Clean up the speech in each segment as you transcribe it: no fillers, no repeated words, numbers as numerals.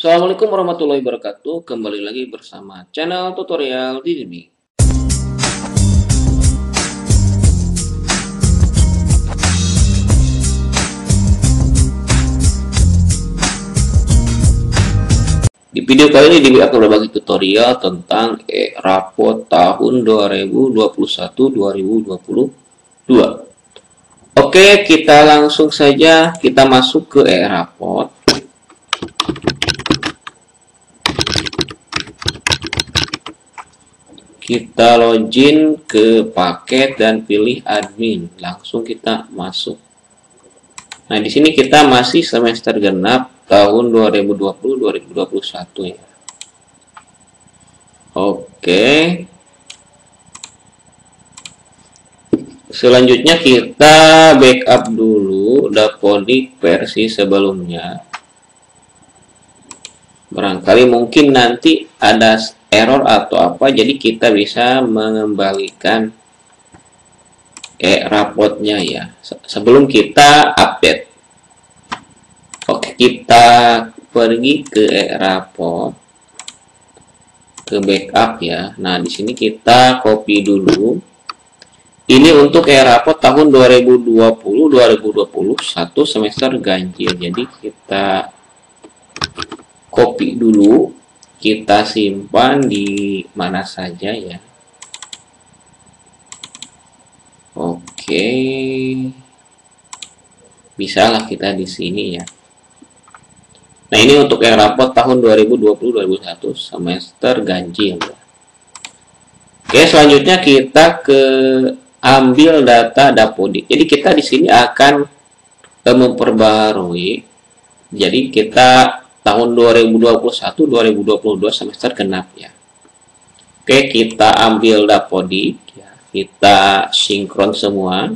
Assalamualaikum warahmatullahi wabarakatuh. Kembali lagi bersama channel tutorial Didimi. Di video kali ini Dimi akan berbagi tutorial tentang rapot tahun 2021-2022. Oke, kita langsung saja kita masuk ke rapot. Kita login ke paket dan pilih admin. Langsung kita masuk. Nah, di sini kita masih semester genap tahun 2020-2021 ya. Oke. Selanjutnya kita backup dulu Dapodik versi sebelumnya. Barangkali mungkin nanti ada error atau apa, jadi kita bisa mengembalikan rapotnya ya sebelum kita update. Oke, kita pergi ke rapot, ke backup ya. Nah, di sini kita copy dulu. Ini untuk rapot tahun 2020-2021 semester ganjil. Jadi kita copy dulu, kita simpan di mana saja ya. Oke, bisalah kita di sini ya. Nah, ini untuk rapot tahun 2020-2021 semester ganjil ya. Oke, selanjutnya kita ke ambil data Dapodik. Jadi kita di sini akan memperbarui. Jadi kita tahun 2021-2022 semester genap ya. Oke, kita ambil Dapodik ya. Kita sinkron semua.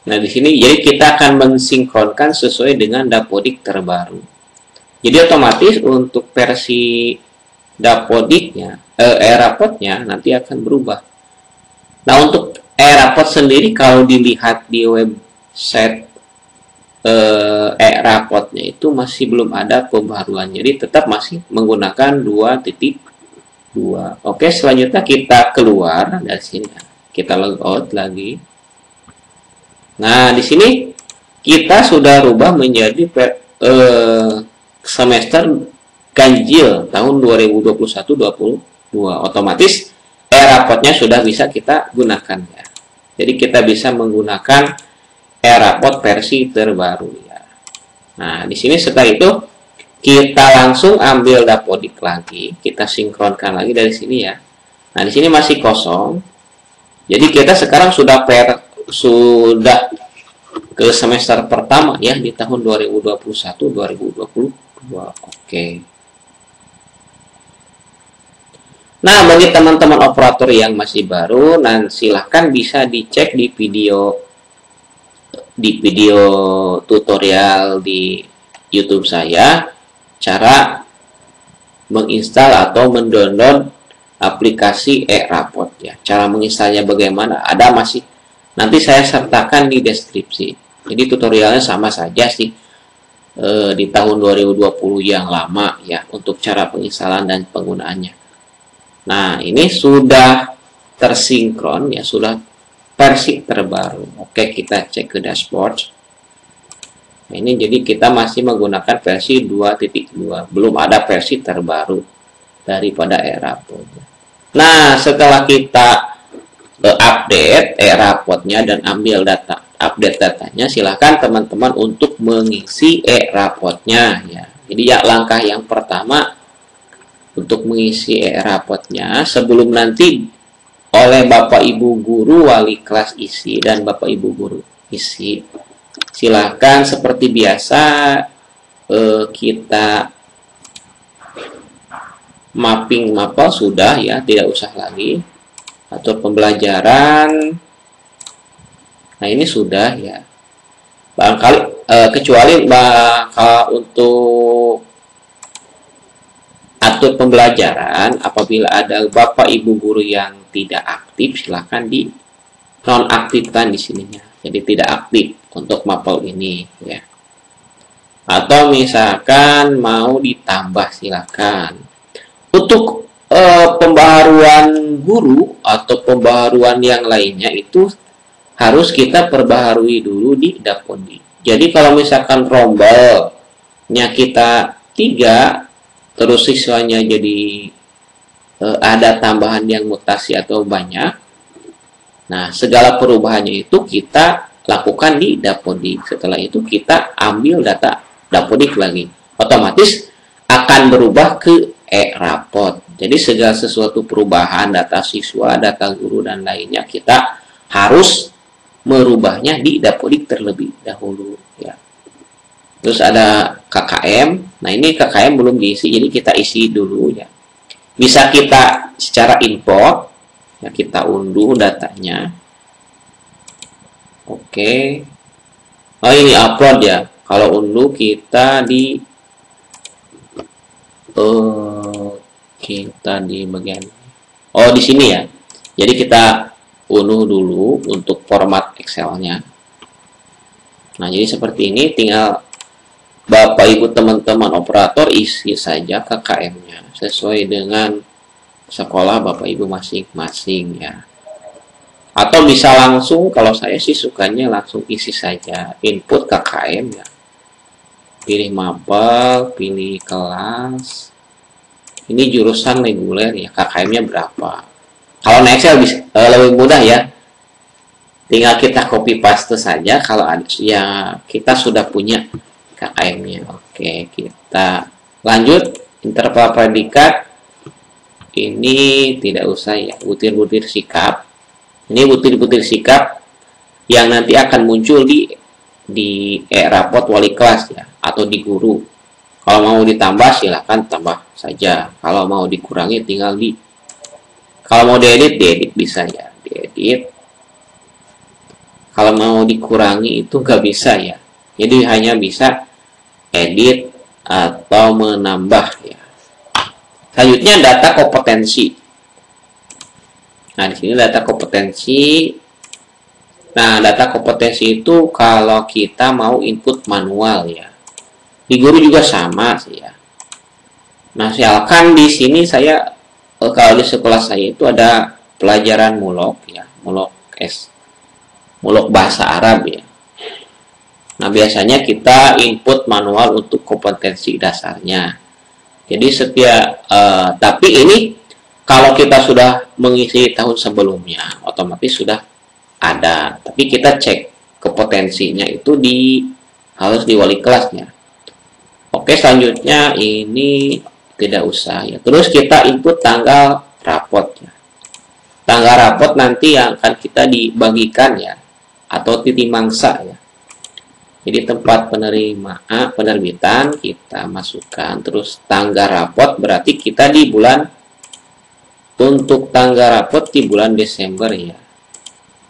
Nah, di sini jadi kita akan mensinkronkan sesuai dengan Dapodik terbaru. Jadi otomatis untuk versi Dapodiknya, rapotnya nanti akan berubah. Nah, untuk rapot sendiri kalau dilihat di website rapotnya itu masih belum ada pembaruan. Jadi tetap masih menggunakan 2.2. Oke, selanjutnya kita keluar dari sini. Kita logout lagi. Nah, di sini kita sudah rubah menjadi semester ganjil tahun 2021-2022. Otomatis rapotnya sudah bisa kita gunakan ya. Jadi kita bisa menggunakan rapot versi terbaru ya. Nah, di sini setelah itu kita langsung ambil Dapodik lagi, kita sinkronkan lagi dari sini ya. Nah, di sini masih kosong. Jadi kita sekarang sudah ke semester pertama ya di tahun 2021-2022. Oke. Nah, bagi teman-teman operator yang masih baru, silahkan bisa dicek di video tutorial di YouTube saya cara menginstal atau mendownload aplikasi rapot ya. Cara menginstalnya bagaimana? Ada masih nanti saya sertakan di deskripsi. Jadi tutorialnya sama saja sih di tahun 2020 yang lama ya untuk cara penginstalan dan penggunaannya. Nah, ini sudah tersinkron ya, sudah versi terbaru. Oke, kita cek ke dashboard. Nah, ini jadi kita masih menggunakan versi 2.2, belum ada versi terbaru daripada rapot. Nah, setelah kita update rapotnya dan ambil data, update datanya, silahkan teman-teman untuk mengisi rapotnya ya. Jadi ya, langkah yang pertama untuk mengisi rapotnya sebelum nanti oleh Bapak Ibu guru wali kelas isi dan Bapak Ibu guru isi, silahkan seperti biasa kita mapping mapel sudah ya, tidak usah lagi. Atau pembelajaran. Nah, ini sudah ya. Barangkali kecuali untuk mengatur pembelajaran, apabila ada Bapak Ibu guru yang tidak aktif, silahkan di nonaktifkan di sininya. Jadi tidak aktif untuk mapel ini ya. Atau misalkan mau ditambah, silahkan. Untuk pembaharuan guru atau pembaharuan yang lainnya itu harus kita perbaharui dulu di Dapodi. Jadi kalau misalkan rombelnya kita 3, terus siswanya jadi ada tambahan yang mutasi atau banyak, nah segala perubahannya itu kita lakukan di Dapodi. Setelah itu kita ambil data Dapodik lagi, otomatis akan berubah ke e-rapot. Jadi segala sesuatu perubahan data siswa, data guru dan lainnya kita harus merubahnya di Dapodik terlebih dahulu ya. Terus ada KKM. Nah, ini KKM belum diisi, jadi kita isi dulu ya. Bisa kita secara import ya, kita unduh datanya. Oke. Oh, ini upload ya. Kalau unduh kita di bagian di sini ya. Jadi kita unduh dulu untuk format Excel-nya. Nah, jadi seperti ini, tinggal Bapak Ibu teman-teman operator isi saja KKM-nya sesuai dengan sekolah Bapak Ibu masing-masing ya. Atau bisa langsung, kalau saya sih sukanya langsung isi saja input KKM ya. Pilih mapel, pilih kelas. Ini jurusan reguler ya, KKM-nya berapa. Kalau Excel bisa, lebih mudah ya. Tinggal kita copy paste saja kalau ada ya, kita sudah punya KKM-nya. Oke, kita lanjut. Interval predikat ini tidak usah ya, butir-butir sikap. Ini butir-butir sikap yang nanti akan muncul di e-rapot wali kelas ya, atau di guru. Kalau mau ditambah silahkan tambah saja. Kalau mau dikurangi tinggal kalau mau diedit bisa ya, diedit. Kalau mau dikurangi itu nggak bisa ya. Jadi hanya bisa edit atau menambah ya. Selanjutnya data kompetensi. Nah, di sini data kompetensi. Nah, data kompetensi itu kalau kita mau input manual ya. Di guru juga sama sih ya. Nah, misalkan di sini saya kalau di sekolah saya itu ada pelajaran mulok ya, mulok bahasa Arab ya. Nah, biasanya kita input manual untuk kompetensi dasarnya. Jadi tapi ini kalau kita sudah mengisi tahun sebelumnya, otomatis sudah ada. Tapi kita cek kompetensinya itu harus di wali kelasnya. Oke, selanjutnya ini tidak usah ya. Terus kita input tanggal rapotnya. Tanggal rapot nanti yang akan kita dibagikan ya, atau titi mangsa ya. Jadi tempat penerbitan kita masukkan, terus tanggal rapot berarti kita di bulan, untuk tanggal rapot di bulan Desember ya.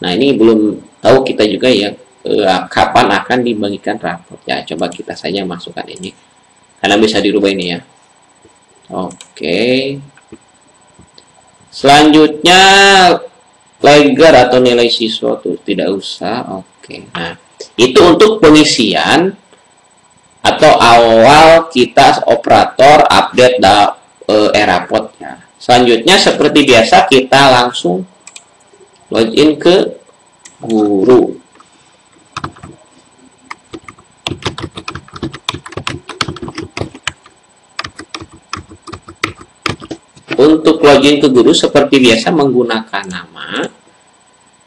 Nah, ini belum tahu kita juga ya kapan akan dibagikan rapot ya. Coba kita saja masukkan ini karena bisa dirubah ini ya. Oke. Selanjutnya legar atau nilai siswa tuh tidak usah. Oke. Nah, itu untuk pengisian atau awal kita operator update e-rapot ya. Selanjutnya seperti biasa kita langsung login ke guru. Untuk login ke guru seperti biasa menggunakan nama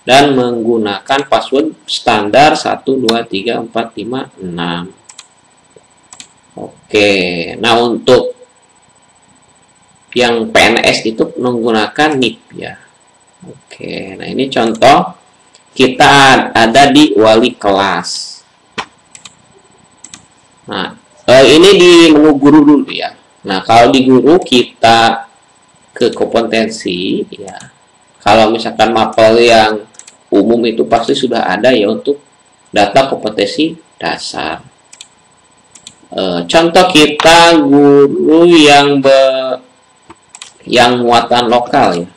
dan menggunakan password standar 1 2 3 4 5 6. Oke. Nah, untuk yang PNS itu menggunakan NIP ya. Oke. Nah, ini contoh kita ada di wali kelas. Nah, ini di menu guru dulu ya. Nah, kalau di guru kita ke kompetensi ya. Kalau misalkan mapel yang umum itu pasti sudah ada ya untuk data kompetensi dasar. Contoh kita guru yang yang muatan lokal ya.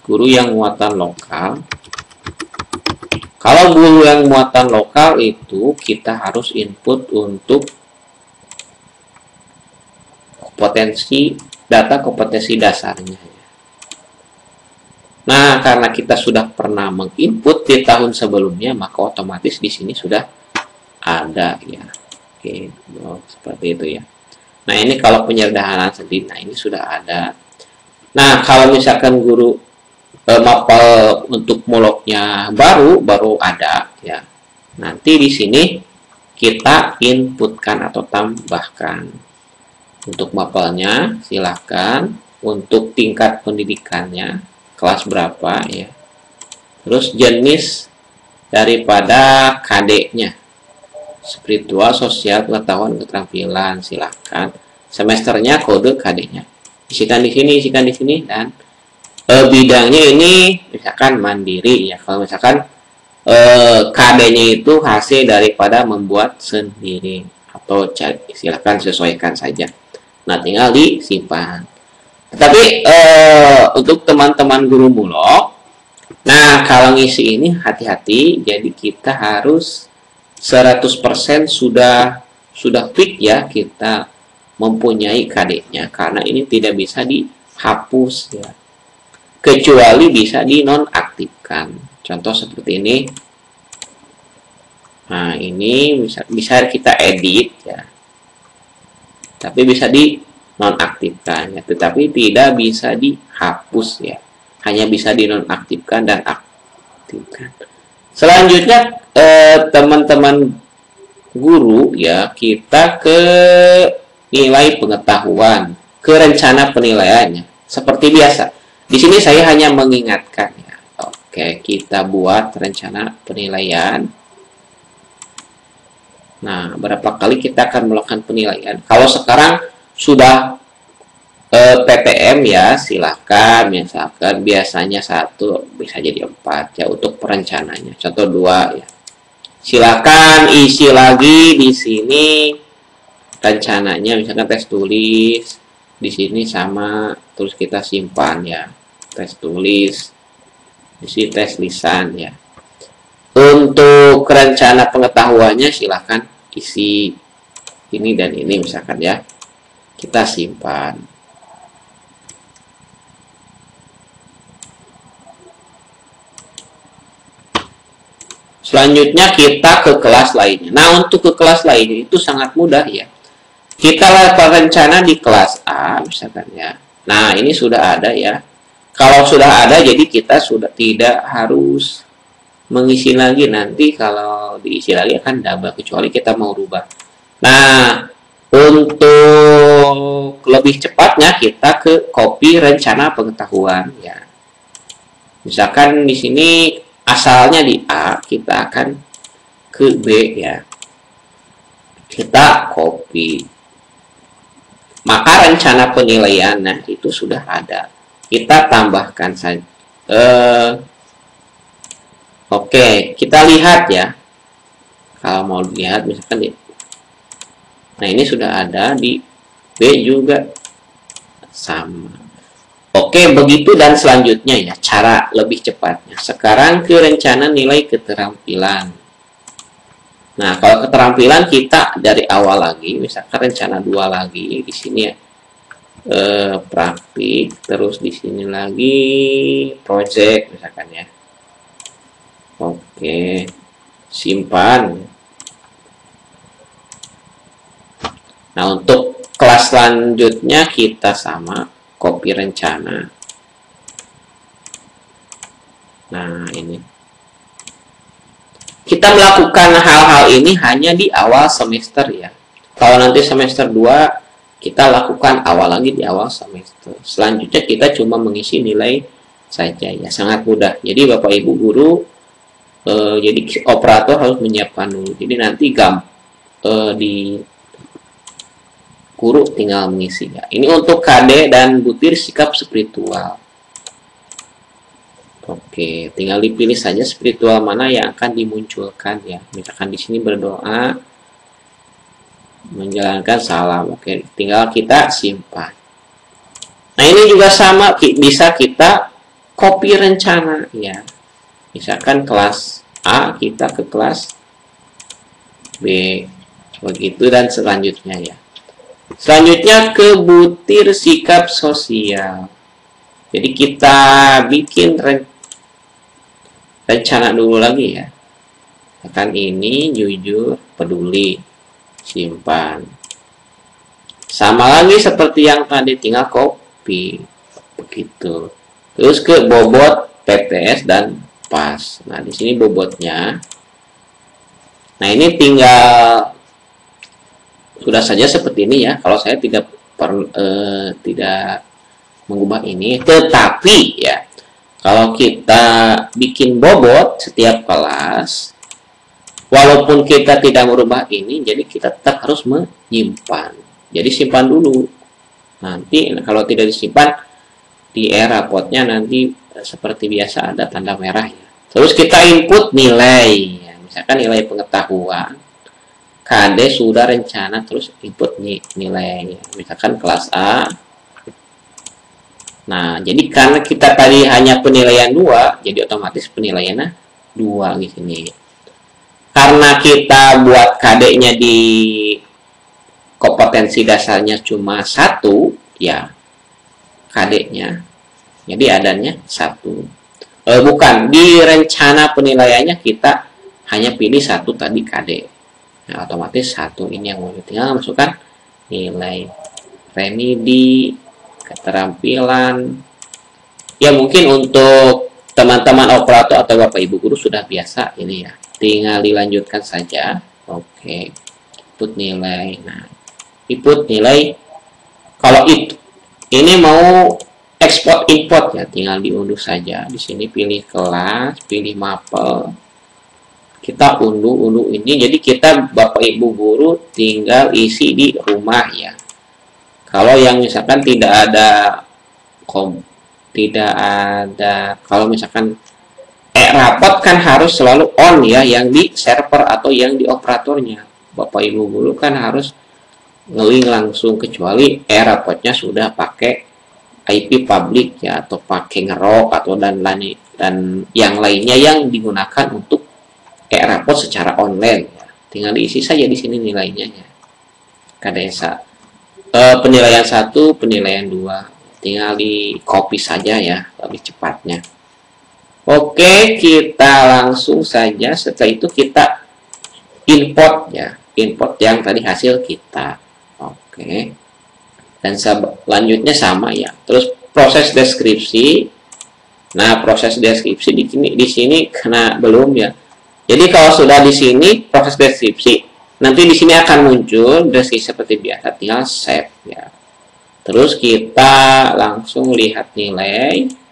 Guru yang muatan lokal. Kalau guru yang muatan lokal itu kita harus input untuk data kompetensi dasarnya. Nah, karena kita sudah pernah menginput di tahun sebelumnya, maka otomatis di sini sudah ada ya. Oke, seperti itu ya. Nah, ini kalau penyederhanaan sendiri, nah ini sudah ada. Nah, kalau misalkan guru mapel untuk muloknya baru ada ya. Nanti di sini kita inputkan atau tambahkan. Untuk mapelnya silahkan, untuk tingkat pendidikannya kelas berapa ya. Terus jenis daripada KD-nya. Spiritual, sosial, pengetahuan, keterampilan, silahkan. Semesternya kode KD-nya. Isikan di sini dan bidangnya ini misalkan mandiri ya. Kalau misalkan KD-nya itu hasil daripada membuat sendiri atau silahkan sesuaikan saja. Nah, tinggal disimpan. Tetapi untuk teman-teman guru mulok, nah kalau ngisi ini hati-hati. Jadi kita harus 100% sudah fix ya kita mempunyai KD-nya, karena ini tidak bisa dihapus ya. Kecuali bisa dinonaktifkan. Contoh seperti ini. Nah, ini bisa kita edit ya. Tapi bisa dinonaktifkan ya, tetapi tidak bisa dihapus ya. Hanya bisa dinonaktifkan dan aktifkan. Selanjutnya teman-teman guru ya, kita ke nilai pengetahuan, ke rencana penilaiannya. Seperti biasa. Di sini saya hanya mengingatkan ya. Oke, kita buat rencana penilaian. Nah, berapa kali kita akan melakukan penilaian? Kalau sekarang sudah PTM ya, silahkan. Misalkan biasanya 1, bisa jadi 4 ya untuk perencananya. Contoh 2 ya. Silahkan isi lagi di sini rencananya, misalkan tes tulis di sini sama, terus kita simpan ya. Tes tulis, di sini tes lisan ya. Untuk rencana pengetahuannya silahkan isi ini dan ini misalkan ya, kita simpan. Selanjutnya kita ke kelas lainnya. Nah, untuk ke kelas lainnya itu sangat mudah ya. Kita lakukan rencana di kelas A misalkan ya. Nah, ini sudah ada ya. Kalau sudah ada, jadi kita sudah tidak harus mengisi lagi. Nanti kalau diisi lagi akan double, kecuali kita mau rubah. Nah, untuk lebih cepatnya kita ke copy rencana pengetahuan ya. Misalkan di sini asalnya di A, kita akan ke B ya. Kita copy. Maka rencana penilaian, nah itu sudah ada. Kita tambahkan saja. Oke, kita lihat ya. Kalau mau lihat misalkan di, nah ini sudah ada di B juga sama. Oke, begitu dan selanjutnya ya, cara lebih cepatnya. Sekarang ke rencana nilai keterampilan. Nah, kalau keterampilan kita dari awal lagi, misalkan rencana 2 lagi di sini ya. Praktik, terus di sini lagi project misalkan ya. Oke, simpan. Nah, untuk kelas selanjutnya kita sama copy rencana. Nah, ini. Kita melakukan hal-hal ini hanya di awal semester ya. Kalau nanti semester 2 kita lakukan awal lagi di awal semester. Selanjutnya kita cuma mengisi nilai saja ya. Sangat mudah. Jadi Bapak Ibu guru jadi operator harus menyiapkan dulu. Jadi nanti di guru tinggal mengisi ya. Ini untuk KD dan butir sikap spiritual. Oke, tinggal dipilih saja spiritual mana yang akan dimunculkan ya. Misalkan di sini berdoa. menjalankan salam. Oke, tinggal kita simpan. Nah, ini juga sama, bisa kita copy rencana ya. Misalkan kelas A kita ke kelas B, begitu dan selanjutnya ya. Selanjutnya ke butir sikap sosial. Jadi kita bikin rencana dulu lagi ya. Akan ini jujur, peduli, simpan. Sama lagi seperti yang tadi, tinggal copy begitu. Terus ke bobot PPS dan pas. Nah, di sini bobotnya. Nah, ini tinggal sudah saja seperti ini ya. Kalau saya tidak mengubah ini, tetapi ya kalau kita bikin bobot setiap kelas, walaupun kita tidak merubah ini, jadi kita tetap harus menyimpan. Jadi simpan dulu. Nanti kalau tidak disimpan di rapotnya nanti seperti biasa ada tanda merah ya. Terus kita input nilai ya. Misalkan nilai pengetahuan, KD sudah rencana, terus input nilai. Misalkan kelas A. Nah, jadi karena kita tadi hanya penilaian 2, jadi otomatis penilaiannya 2 di sini. Karena kita buat KD-nya di kompetensi dasarnya cuma 1, ya KD-nya. Jadi adanya 1. Bukan, di rencana penilaiannya kita hanya pilih 1 tadi KD. Nah, otomatis 1 ini yang mau tinggal masukkan nilai remedi, keterampilan. Ya mungkin untuk teman-teman operator atau Bapak Ibu guru sudah biasa ini ya. Tinggal dilanjutkan saja. Oke. Input nilai. Nah, input nilai, kalau itu ini mau export import ya, tinggal diunduh saja. Di sini pilih kelas, pilih mapel, kita unduh ini. Jadi kita Bapak Ibu guru tinggal isi di rumah ya. Kalau yang misalkan tidak ada kalau misalkan rapot kan harus selalu on ya, yang di server atau yang di operatornya. Bapak Ibu guru kan harus nge-link langsung, kecuali rapotnya sudah pakai IP public ya, atau pakai ngerok atau dan yang lainnya yang digunakan untuk rapot secara online ya. Tinggal diisi saja di sini nilainya ya. KDSA penilaian 1, penilaian 2, tinggal di copy saja ya, lebih cepatnya. Oke, kita langsung saja. Setelah itu kita import ya, import yang tadi hasil kita. Oke. Dan selanjutnya sama ya. Terus proses deskripsi. Nah, proses deskripsi di sini kena belum ya. Jadi kalau sudah di sini proses deskripsi, nanti di sini akan muncul deskripsi seperti biasa, tinggal save ya. Terus kita langsung lihat nilai.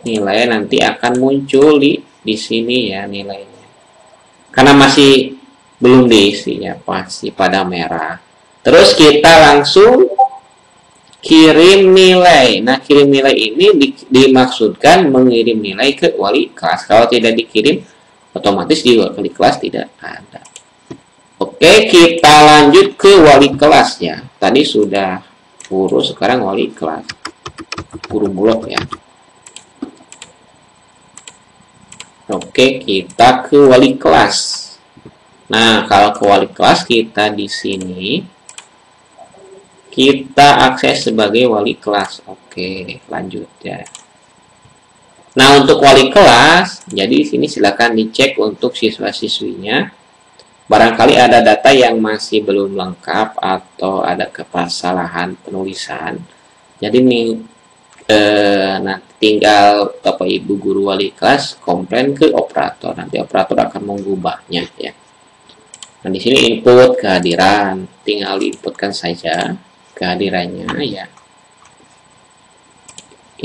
Nilai nanti akan muncul di sini ya nilainya. Karena masih belum diisi ya, pasti pada merah. Terus kita langsung kirim nilai. Nah, kirim nilai ini dimaksudkan mengirim nilai ke wali kelas. Kalau tidak dikirim, otomatis di wali kelas tidak ada. Oke, kita lanjut ke wali kelas ya. Tadi sudah guru, sekarang wali kelas. Guru blok ya. Oke, kita ke wali kelas. Nah, kalau ke wali kelas kita di sini kita akses sebagai wali kelas. Oke, lanjut ya. Nah, untuk wali kelas, jadi di sini silakan dicek untuk siswa-siswinya. Barangkali ada data yang masih belum lengkap atau ada kesalahan penulisan. Jadi nanti tinggal Bapak Ibu guru wali kelas komplain ke operator. Nanti operator akan mengubahnya ya. Nah, di sini input kehadiran, tinggal diinputkan saja kehadirannya ya.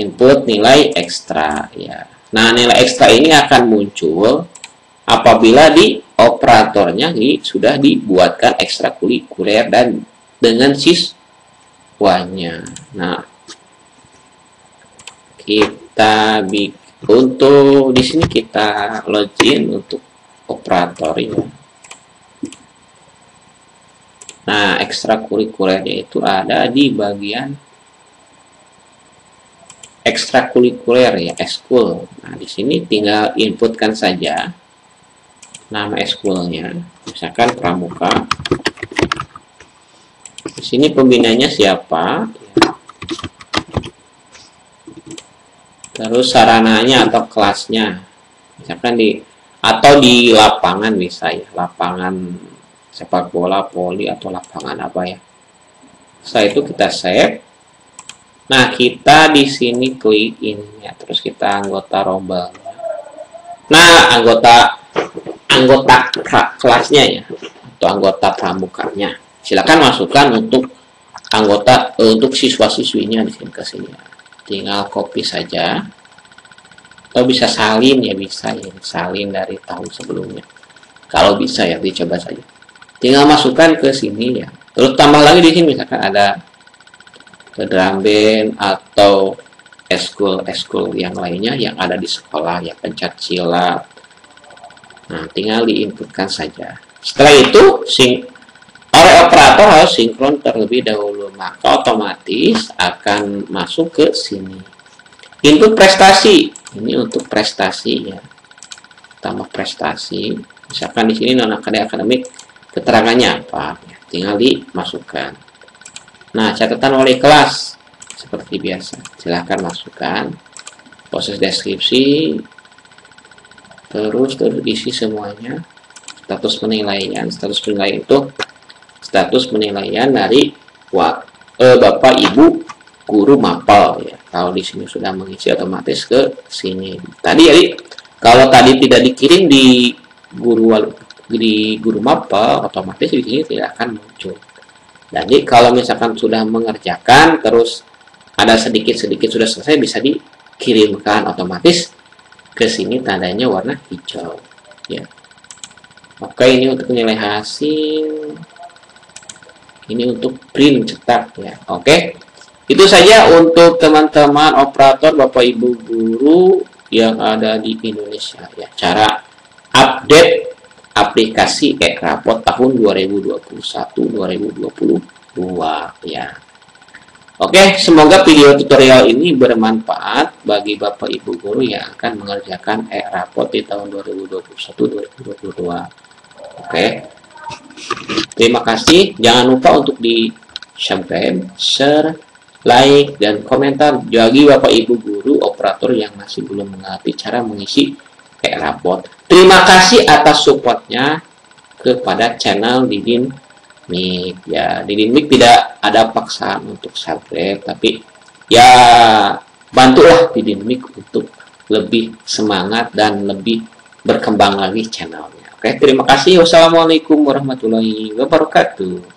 Input nilai ekstra ya. Nah, nilai ekstra ini akan muncul apabila di operatornya sudah dibuatkan ekstrakurikuler dan dengan siswanya. Nah, kita untuk di sini kita login untuk operator ya. Nah, ekstrakurikulernya itu ada di bagian ekstrakurikuler ya, eskul. Nah, di sini tinggal inputkan saja nama eskulnya, misalkan pramuka. Di sini pembinanya siapa, terus sarananya atau kelasnya, misalkan di lapangan bisa ya, lapangan sepak bola, voli atau lapangan apa ya. Setelah itu kita save. Nah, kita di sini klik ini ya, terus kita anggota rombel. Nah, anggota kelasnya ya, atau anggota pramukanya. Silakan masukkan untuk anggota untuk siswa-siswinya di sini ke sini. Tinggal copy saja. Atau bisa salin ya, bisa ya, salin dari tahun sebelumnya. Kalau bisa ya, dicoba saja. Tinggal masukkan ke sini ya. Terus tambah lagi di sini misalkan ada drum band atau eskul yang lainnya yang ada di sekolah ya, pencak silat. Nah, tinggal diinputkan saja. Setelah itu oleh operator harus sinkron terlebih dahulu, maka otomatis akan masuk ke sini. Input prestasi, ini untuk prestasi ya. Tambah prestasi. Misalkan di sini non akademik, keterangannya apa? Ya, tinggal dimasukkan. Nah, catatan wali kelas seperti biasa, silahkan masukkan proses deskripsi, terus isi semuanya, status penilaian itu status penilaian dari Bapak Ibu guru mapel ya. Kalau di sini sudah mengisi, otomatis ke sini. Kalau tadi tidak dikirim di guru mapel, otomatis di sini tidak akan muncul. Jadi kalau misalkan sudah mengerjakan terus ada sedikit sudah selesai, bisa dikirimkan otomatis ke sini, tandanya warna hijau ya. Oke, ini untuk nilai hasil, ini untuk print cetak ya. Oke, itu saja untuk teman-teman operator, Bapak Ibu guru yang ada di Indonesia ya, cara update aplikasi e-rapot tahun 2021-2022 ya. Oke, semoga video tutorial ini bermanfaat bagi Bapak Ibu guru yang akan mengerjakan e-rapot di tahun 2021-2022. Oke. Terima kasih. Jangan lupa untuk di subscribe, share, like, dan komentar bagi Bapak Ibu guru operator yang masih belum mengerti cara mengisi e-rapot. Terima kasih atas supportnya kepada channel Didin Mik ya. Didin Mik tidak ada paksaan untuk subscribe, tapi ya bantulah Didin Mik untuk lebih semangat dan lebih berkembang lagi channelnya. Oke, terima kasih. Wassalamualaikum warahmatullahi wabarakatuh.